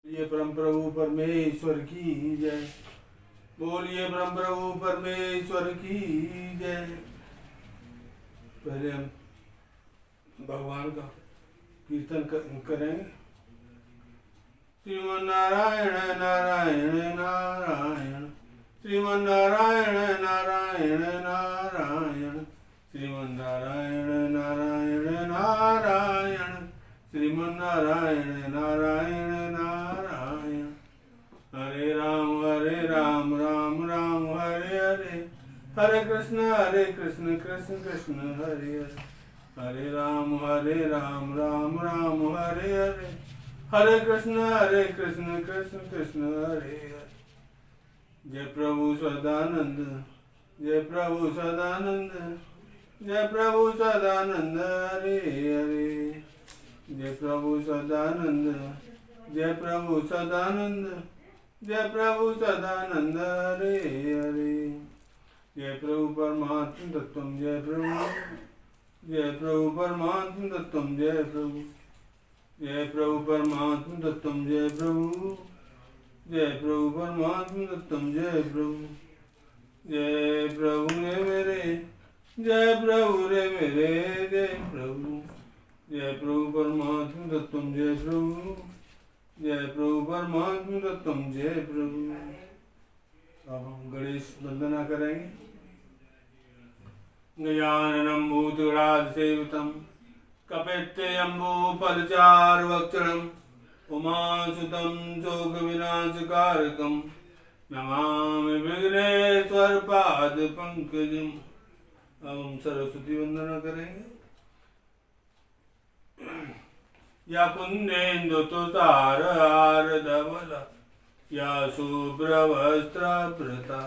बोलिए परम प्रभु परमेश्वर की जय। बोलिए परम प्रभु परमेश्वर की जय। पहले हम भगवान का कीर्तन करेंगे। श्रीमन नारायण नारायण नारायण, श्रीमन नारायण नारायण नारायण, श्रीमन नारायण नारायण नारायण, श्रीमन नारायण नारायण नारायण। हरे राम राम राम हरे हरे, हरे कृष्ण कृष्ण कृष्ण हरे हरे। हरे राम राम राम हरे हरे, हरे कृष्ण कृष्ण कृष्ण हरे हरे। जय प्रभु सदानंद, जय प्रभु सदानंद, जय प्रभु सदानंद हरे हरे। जय प्रभु सदानंद, जय प्रभु सदानंद, जय प्रभु सदानंद हरे हरे। जय प्रभु परमात्म तत्वम जय प्रभु, जय प्रभु परमात्म तत्वम जय प्रभु, जय प्रभु परमात्म तत्वम जय प्रभु, जय प्रभु परमात्म तत्वम जय प्रभु। जय प्रभु रे मेरे, जय प्रभु रे मेरे, जय प्रभु। जय प्रभु परमात्म तत्वम जय प्रभु, जय प्रभु परमात्म तत्वम जय प्रभु। अब हम गणेश वंदना करेंगे। गजाननं भूतगणाधिसेवितं कपित्थजम्बूफलचारुभक्षणं उमासुतं शोकविनाशकारकं नमामि विघ्नेश्वरपादपङ्कजम्। अब हम सरस्वती वंदना करेंगे। या कुन्देन्दुतुषारहारधवला, या शुभ्रवस्त्रावृता,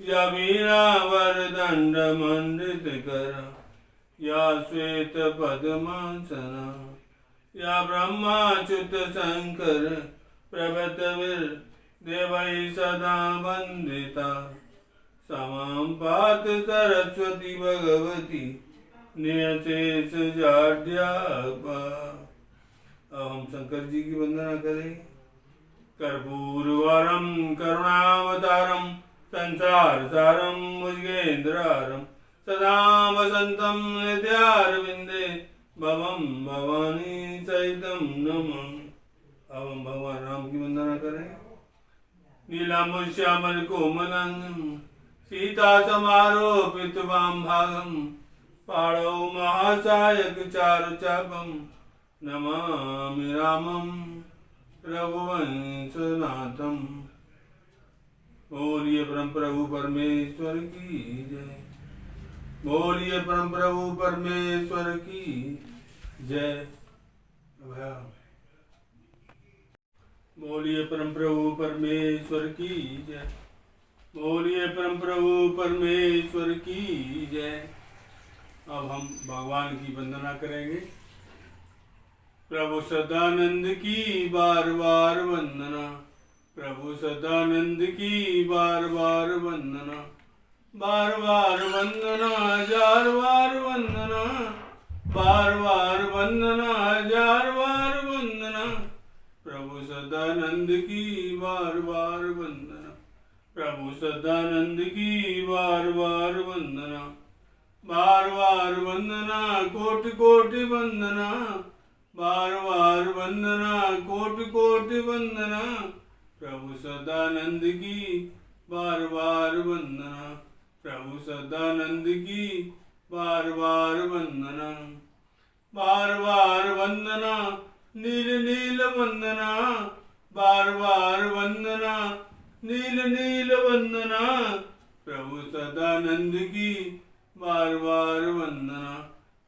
या वीणावरदण्डमण्डितकरा, या श्वेतपद्मासना, या ब्रह्माच्युतशङ्कर प्रभृतिर्देवैः सदा वन्दिता। समां पातु सरस्वती भगवती नियशेषजाड्यापा। अब हम शंकर जी की वंदना करें। कर्पूरवरं करुणावतारं संसारसारं भुजगेन्द्रहारं सदा वसन्तं हृदयारविन्दे भवं भवानी सहितं नमामि। अब हम भगवान राम की वंदना करें। नीलाम्बुजश्यामल कोमलांगं सीता समारोपित वामभागं पाणौ महासायक चारुचापं नमामि रामं रघुवंशनाथं। बोलिए परम प्रभु परमेश्वर की जय। बोलिए परम प्रभु परमेश्वर की जय। बोलिए परम प्रभु परमेश्वर की जय। बोलिए परम प्रभु परमेश्वर की जय। अब हम भगवान की वंदना करेंगे। प्रभु सदानंद की बार बार वंदना, प्रभु सदानंद की बार बार वंदना, बार बार वंदना हजार बार वंदना, बार बार वंदना हजार बार वंदना। प्रभु सदानंद की बार बार वंदना, प्रभु सदानंद की बार बार वंदना, बार बार वंदना कोटि कोटि वंदना, बार बार वंदना कोटि कोटि वंदना। प्रभु सदानंद की बार बार वंदना, प्रभु सदानंद की बार बार वंदना, बार बार वंदना नील नील वंदना, बार बार वंदना नील नील वंदना। प्रभु सदानंद की बार बार वंदना,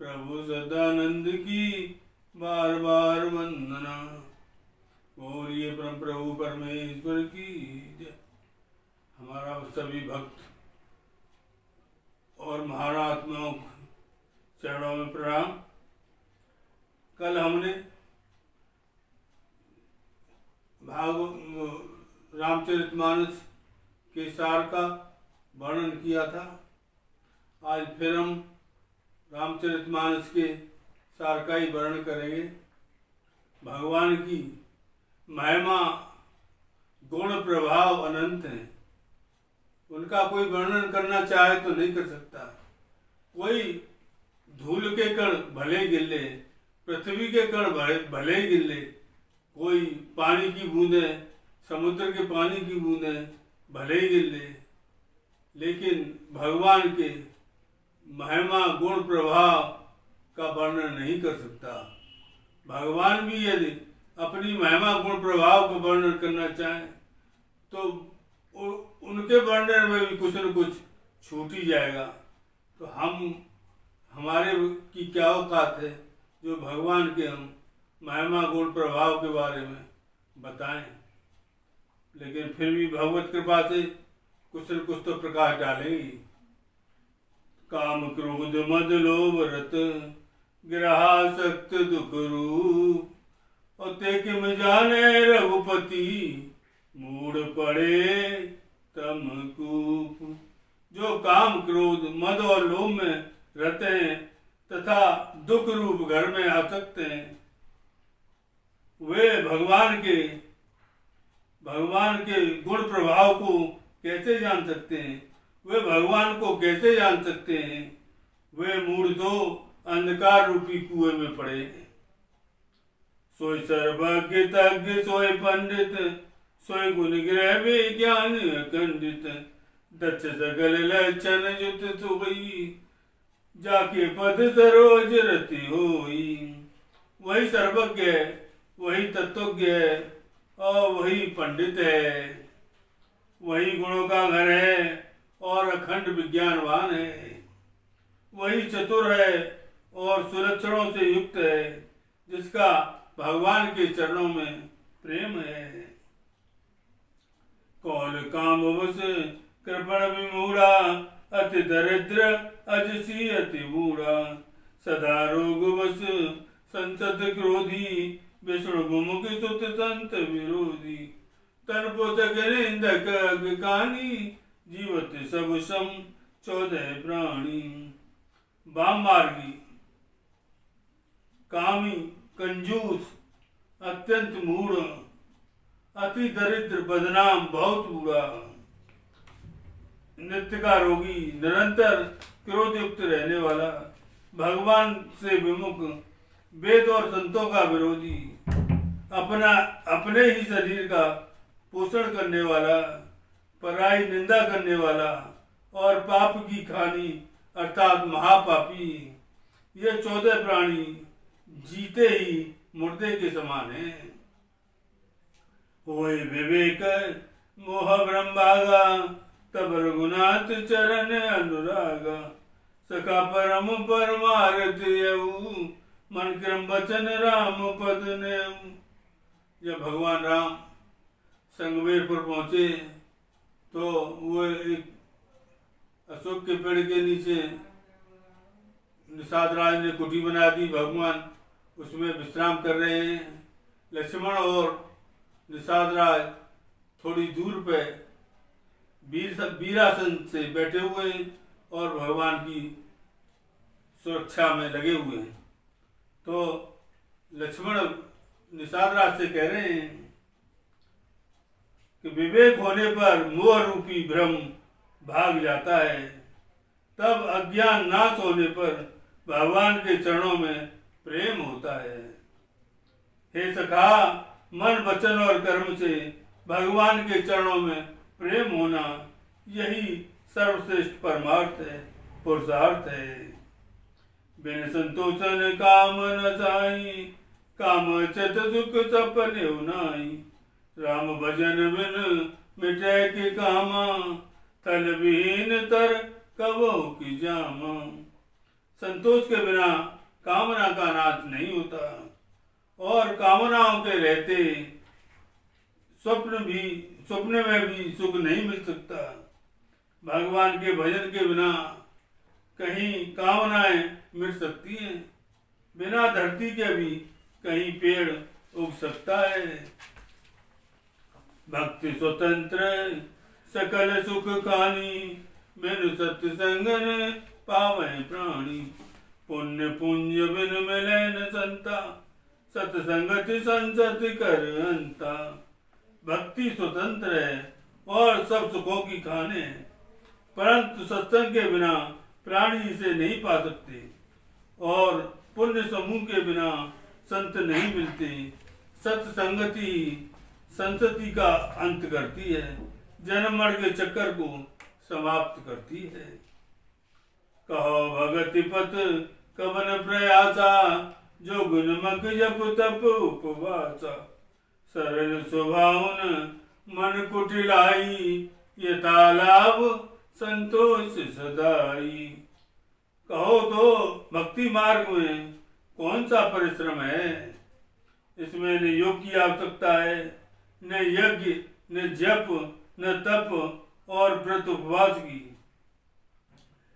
प्रभु सदानंद की बार बार वंदना। बोलिए परम प्रभु परमेश्वर की जय। हमारा सभी भक्त और महात्माओं चरणों में प्रणाम। कल हमने रामचरितमानस के सार का वर्णन किया था। आज फिर हम रामचरितमानस के सार का ही वर्णन करेंगे। भगवान की महिमा गुण प्रभाव अनंत हैं, उनका कोई वर्णन करना चाहे तो नहीं कर सकता। कोई धूल के कण भले गिर ले, पृथ्वी के कण भले ही गिर ले, कोई पानी की बूंदें, समुद्र के पानी की बूंदें भले ही गिर ले, लेकिन भगवान के महिमा गुण प्रभाव का वर्णन नहीं कर सकता। भगवान भी यदि अपनी महिमा गुण प्रभाव का वर्णन करना चाहे तो उनके वर्णन में भी कुछ न कुछ छूट ही जाएगा। तो हमारे की क्या औकात है जो भगवान के हम महिमा गुण प्रभाव के बारे में बताएं। लेकिन फिर भी भगवत कृपा से कुछ न कुछ तो प्रकाश डालेंगे। काम क्रोध मद लोभ रत ग्रहासक्त दुख रूप, और ते किम जाने रघुपति मूड पड़े तम कूप। जो काम क्रोध मद और लोभ में रहते हैं तथा दुख रूप घर में आसक्त हैं, वे भगवान के गुण प्रभाव को कैसे जान सकते हैं? वे भगवान को कैसे जान सकते हैं? वे मूढ़ तो अंधकार रूपी कुएं में पड़े हैं। सोई सर्वज्ञ तज्ञ सोई पंडित, सोई गुण ग्रह विज्ञान अखंडित। दक्ष सकल लक्षण युत सोई, जाके पद सरोज रति होई। वही सर्वज्ञ है, वही तत्वज्ञ है और वही पंडित है, वही गुणों का घर है और अखंड विज्ञानवान है, वही चतुर है और सुलक्षणों से युक्त है, जिसका भगवान के चरणों में प्रेम है। कौल काम वश कृपण विमूढ़ा, अति दरिद्र अजसी अति मूढ़ा। सदा रोग वश संसद क्रोधी, विष्णु मुमुख सुत संत विरोधी। तन पोषक निंदक अज्ञानी, जीवत सब सम 14 प्राणी। वाम मार्गी, कामी, कंजूस, अत्यंत मूढ़, अति दरिद्र, बदनाम, बहुत बुरा। नित्य का रोगी, निरंतर क्रोध युक्त रहने वाला, भगवान से विमुख, वेद और संतों का विरोधी, अपने ही शरीर का पोषण करने वाला, पराई निंदा करने वाला और पाप की खानी अर्थात महापापी। ये 14 प्राणी जीते ही मुर्दे के समान हैं। होए विवेक मोह ब्रह्मभागा, तब रघुनाथ चरण अनुरागा। सखा परम परमारथ यऊ, मन क्रम वचन राम पद नेऊ। जब भगवान राम संगमेरपुर पहुंचे तो वो एक अशोक के पेड़ के नीचे निषाद राज ने कुटी बना दी। भगवान उसमें विश्राम कर रहे हैं। लक्ष्मण और निषाद राज थोड़ी दूर पे वीरासन से बैठे हुए और भगवान की सुरक्षा में लगे हुए हैं। तो लक्ष्मण निषाद राज से कह रहे हैं कि विवेक होने पर मोह रूपी भ्रम भाग जाता है, तब अज्ञान नाश होने पर भगवान के चरणों में प्रेम होता है। हे सखा, मन वचन और कर्म से भगवान के चरणों में प्रेम होना, यही सर्वश्रेष्ठ परमार्थ है, पुरुषार्थ है। बिन संतोषन काम न साई, काम चत सुख सपने उनाई। राम भजन बिन मिटे के कामा, तन विहीन तर कबो की जामा। संतोष के बिना कामना का नाश नहीं होता और कामनाओं के रहते स्वप्न में भी सुख नहीं मिल सकता। भगवान के भजन के बिना कहीं कामनाएं मिट सकती हैं, बिना धरती के भी कहीं पेड़ उग सकता है। भक्ति स्वतंत्र सकल सुख खानी, बिन सत्संगन पावे प्राणी। पुण्य पुंज बिन मिले न संता, सत्संगति संसति कर अंता। भक्ति स्वतंत्र है और सब सुखों की खाने है, परंतु सत्संग के बिना प्राणी इसे नहीं पा सकते और पुण्य समूह के बिना संत नहीं मिलते। सत्संगति संसति का अंत करती है, जन्म मरण के चक्कर को समाप्त करती है। कहो भगति पत कवन प्रयासा, जो गुणमक जप तप उपवासा। सरल स्वभावन मन कुटिलाई, यथा लाभ संतोष सदाई। कहो तो भक्ति मार्ग में कौन सा परिश्रम है? इसमें न योग की आवश्यकता है, न यज्ञ, न जप, न तप और व्रत उपवास की।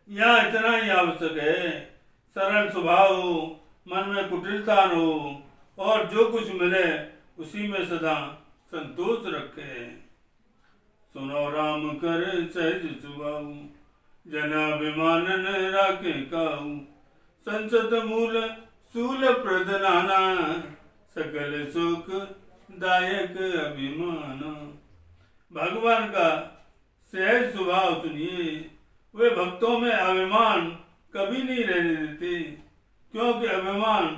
यहाँ इतना ही आवश्यक है, सरल स्वभाव हो, मन में कुटिलता न हो और जो कुछ मिले उसी में सदा संतोष रखे। सुनो राम कर सहज सुभाऊ, जनाभिमान राखे काऊ। संसद मूल सूल प्रदनाना, सकल सुख दायक अभिमान। भगवान का सहज स्वभाव सुनिए, वे भक्तों में अभिमान कभी नहीं रहने देते, क्योंकि अभिमान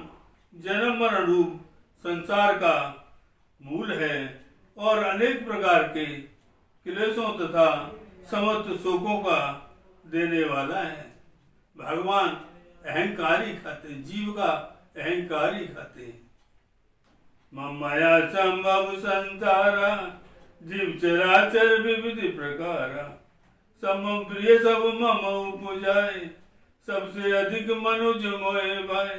जन्म मरण रूप संसार का मूल है और अनेक प्रकार के क्लेशों तथा समस्त शोकों का देने वाला है। भगवान अहंकारी खाते, जीव का अहंकारी खाते। ममया संभव संसारा, जीव चराचर विविध प्रकारा। समम प्रिय सब मम उपजाए, सबसे अधिक मनुज मोहे भाई।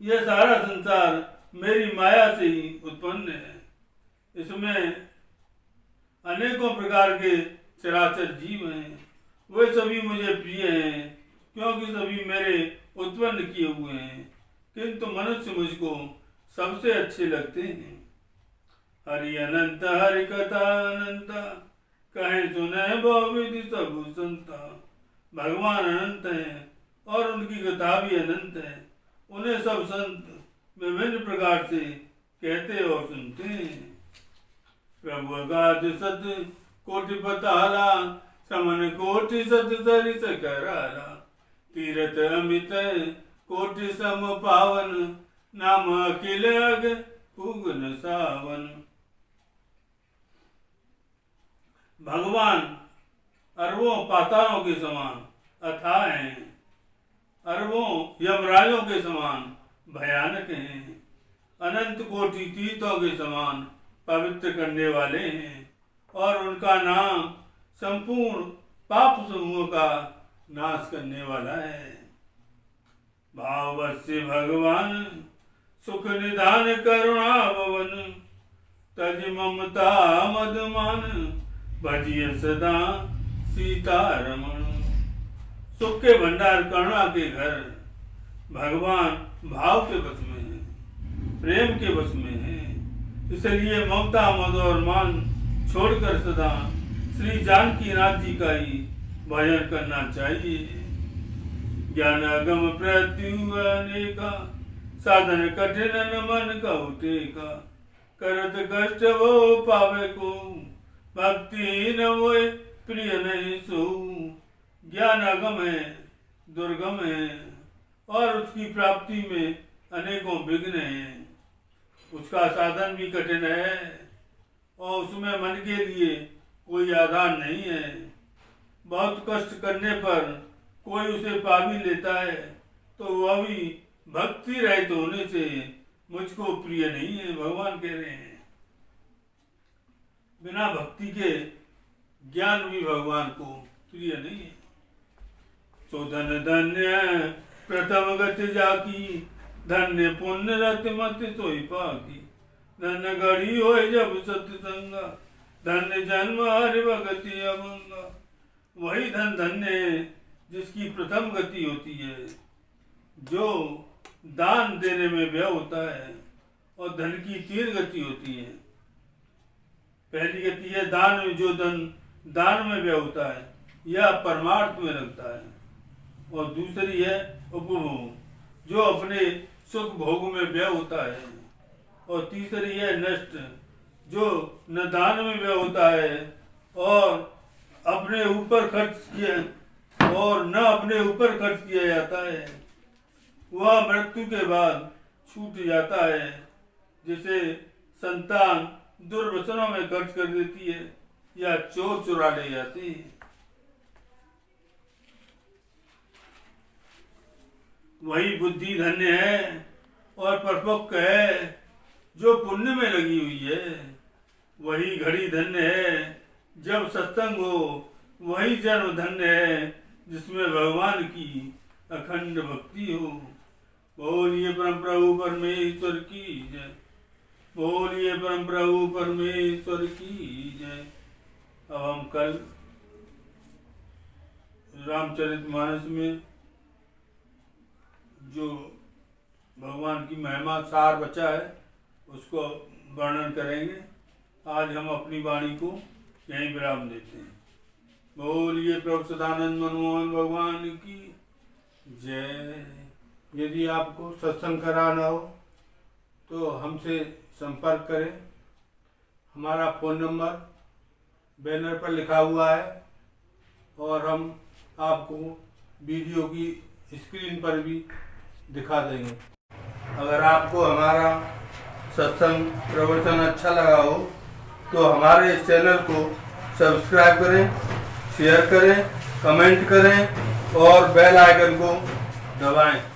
यह सारा संसार मेरी माया से ही उत्पन्न है। इसमें अनेकों प्रकार के चराचर जीव हैं, वे सभी मुझे प्रिय हैं, क्योंकि सभी मेरे उत्पन्न किए हुए हैं, किंतु मनुष्य मुझको सबसे अच्छे लगते हैं। हरि अनंत हरि कथा अनंत, कहे सुने बहुविधि सब संता। भगवान अनंत हैं और उनकी कथा भी अनंत है, उन्हें सब संत विभिन्न प्रकार से कहते और सुनते हैं। प्रभु अगाध सत कोटि पताला, समन कोटि सत सरिस कराला। तीरथ अमित कोटि सम पावन, नाम अखिल अग पूगन सावन। भगवान अरबों पातालों के समान अथाह हैं, अरबों यमराजों के समान भयानक हैं, अनंत कोटि तीर्थों के समान पवित्र करने वाले हैं और उनका नाम संपूर्ण पाप समूह का नाश करने वाला है। भाववश्य भगवान सुख निधान करुणा भवन, तज ममता मदमान, भजिय सदा सीतारमण। सुख के भंडार करुणा के घर, भगवान भाव के वश में है, प्रेम के वश में है। इसलिए ममता मद और मान छोड़कर सदा श्री जानकी नाथ जी का ही भजन करना चाहिए। ज्ञान अगम प्रत्यु अनेका, साधन कठिन न मन कहु टेका। करत कष्ट वो पावे को, भक्ति न वो प्रिय नहीं सो। ज्ञान अगम है, दुर्गम है और उसकी प्राप्ति में अनेकों विघ्न हैं। उसका साधन भी कठिन है और उसमें मन के लिए कोई आधार नहीं है। बहुत कष्ट करने पर कोई उसे पा भी लेता है तो वह भी भक्ति रहित होने से मुझको प्रिय नहीं है। भगवान कह रहे हैं बिना भक्ति के ज्ञान भी भगवान को प्रिय नहीं है। चौधन धन्य प्रथम गति जाकी, धन्य पुण्य रत मत सोई पाकी। धन्य घड़ी हो जब सत्संगा, धन्य जन्म हरि भगति अभंगा। वही धन धन्य है जिसकी प्रथम गति होती है, जो दान देने में व्यय होता है, और धन की 3 गति होती है। पहली गति है दान में, जो धन दान में व्यय होता है या परमार्थ में लगता है, और दूसरी है उपभोग, जो अपने सुख भोग में व्यय होता है। और तीसरी है नष्ट, जो न दान में व्यय होता है और अपने ऊपर खर्च किया और न अपने ऊपर खर्च किया जाता है। वह मृत्यु के बाद छूट जाता है, जिसे संतान दुर्वचनों में खर्च कर देती है या चोर चुरा ले जाती है। वही बुद्धि धन्य है और परिपक्व है जो पुण्य में लगी हुई है। वही घड़ी धन्य है जब सत्संग हो। वही जन्म धन्य है जिसमें भगवान की अखंड भक्ति हो। बोलिए परम प्रभु परमेश्वर की जय। बोलिए परम प्रभु परमेश्वर की जय। अब हम कल रामचरितमानस में जो भगवान की महिमा सार बचा है उसको वर्णन करेंगे। आज हम अपनी वाणी को यहीं विराम देते हैं। बोलिए प्रभु सदानंद मनमोहन भगवान की जय। यदि आपको सत्संग कराना हो तो हमसे संपर्क करें। हमारा फ़ोन नंबर बैनर पर लिखा हुआ है और हम आपको वीडियो की स्क्रीन पर भी दिखा देंगे। अगर आपको हमारा सत्संग प्रवचन अच्छा लगा हो तो हमारे इस चैनल को सब्सक्राइब करें, शेयर करें, कमेंट करें और बेल आइकन को दबाएं।